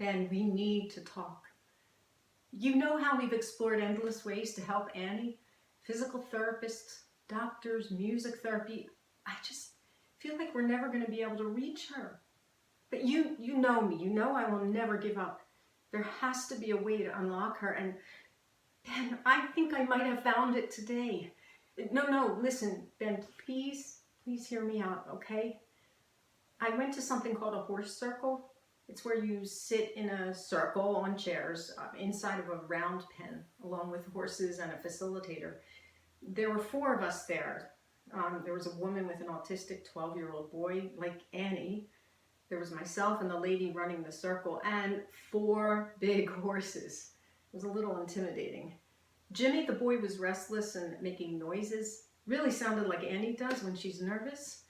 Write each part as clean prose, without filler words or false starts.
Ben, we need to talk. You know how we've explored endless ways to help Annie? Physical therapists, doctors, music therapy. I just feel like we're never going to be able to reach her. But you know me. You know I will never give up. There has to be a way to unlock her. And Ben, I think I might have found it today. No, listen, Ben, please hear me out, okay? I went to something called a horse circle. It's where you sit in a circle on chairs inside of a round pen, along with horses and a facilitator. There were 4 of us there. There was a woman with an autistic 12-year-old boy, like Annie. There was myself and the lady running the circle, and 4 big horses. It was a little intimidating. Jimmy, the boy, was restless and making noises. Really sounded like Annie does when she's nervous.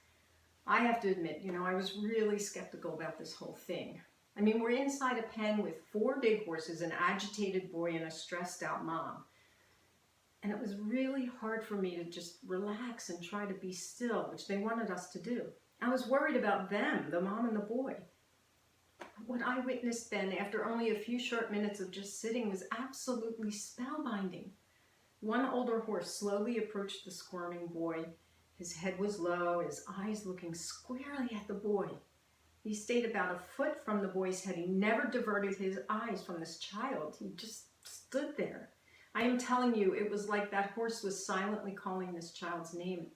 I have to admit, I was really skeptical about this whole thing. I mean, we're inside a pen with 4 big horses, an agitated boy, and a stressed out mom. And it was really hard for me to just relax and try to be still, which they wanted us to do. I was worried about them, the mom and the boy. What I witnessed then, after only a few short minutes of just sitting, was absolutely spellbinding. One older horse slowly approached the squirming boy. His head was low, his eyes looking squarely at the boy. He stayed about a foot from the boy's head. He never diverted his eyes from this child. He just stood there. I am telling you, it was like that horse was silently calling this child's name.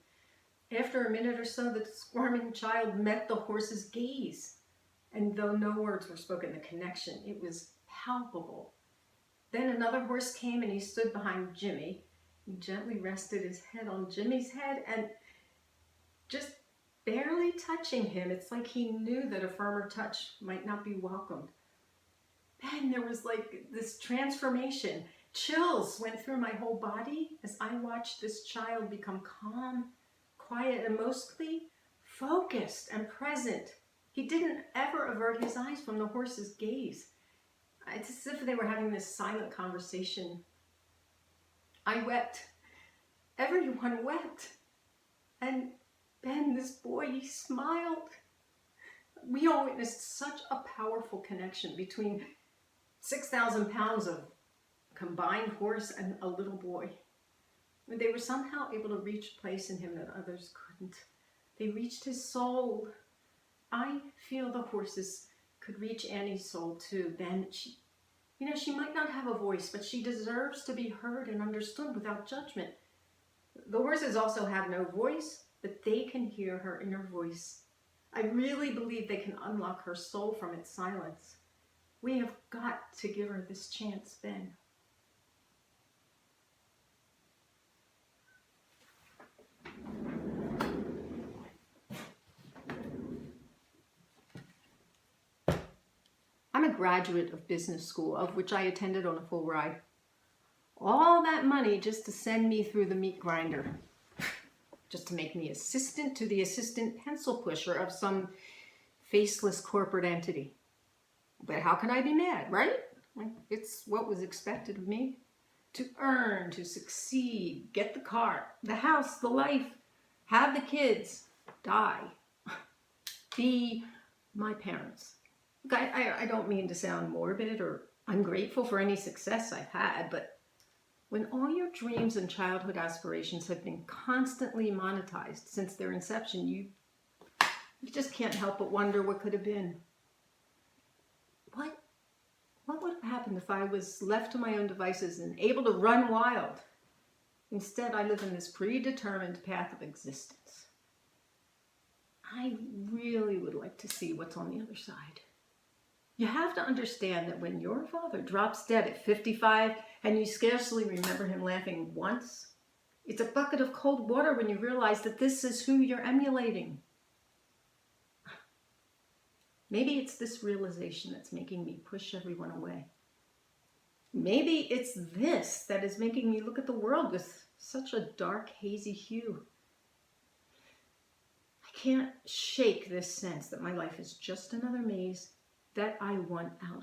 After a minute or so, the squirming child met the horse's gaze. And though no words were spoken, the connection, it was palpable. Then another horse came and he stood behind Jimmy. He gently rested his head on Jimmy's head and just barely touching him. It's like he knew that a firmer touch might not be welcomed. Then there was like this transformation. Chills went through my whole body as I watched this child become calm, quiet, and mostly focused and present. He didn't ever avert his eyes from the horse's gaze. It's as if they were having this silent conversation. I wept. Everyone wept. And Ben, this boy, he smiled. We all witnessed such a powerful connection between 6,000 pounds of combined horse and a little boy. They were somehow able to reach a place in him that others couldn't. They reached his soul. I feel the horses could reach Annie's soul too. Ben, she might not have a voice, but she deserves to be heard and understood without judgment. The horses also have no voice, but they can hear her inner voice. I really believe they can unlock her soul from its silence. We have got to give her this chance, Ben. I'm a graduate of business school, of which I attended on a full ride. All that money just to send me through the meat grinder, just to make me assistant to the assistant pencil pusher of some faceless corporate entity. But how can I be mad, right? It's what was expected of me. To earn, to succeed, get the car, the house, the life, have the kids, die, be my parents. Look, I don't mean to sound morbid or ungrateful for any success I've had, but when all your dreams and childhood aspirations have been constantly monetized since their inception, you just can't help but wonder what could have been. What would have happened if I was left to my own devices and able to run wild? Instead, I live in this predetermined path of existence. I really would like to see what's on the other side. You have to understand that when your father drops dead at 55 and you scarcely remember him laughing once, it's a bucket of cold water when you realize that this is who you're emulating. Maybe it's this realization that's making me push everyone away. Maybe it's this that is making me look at the world with such a dark, hazy hue. I can't shake this sense that my life is just another maze that I want out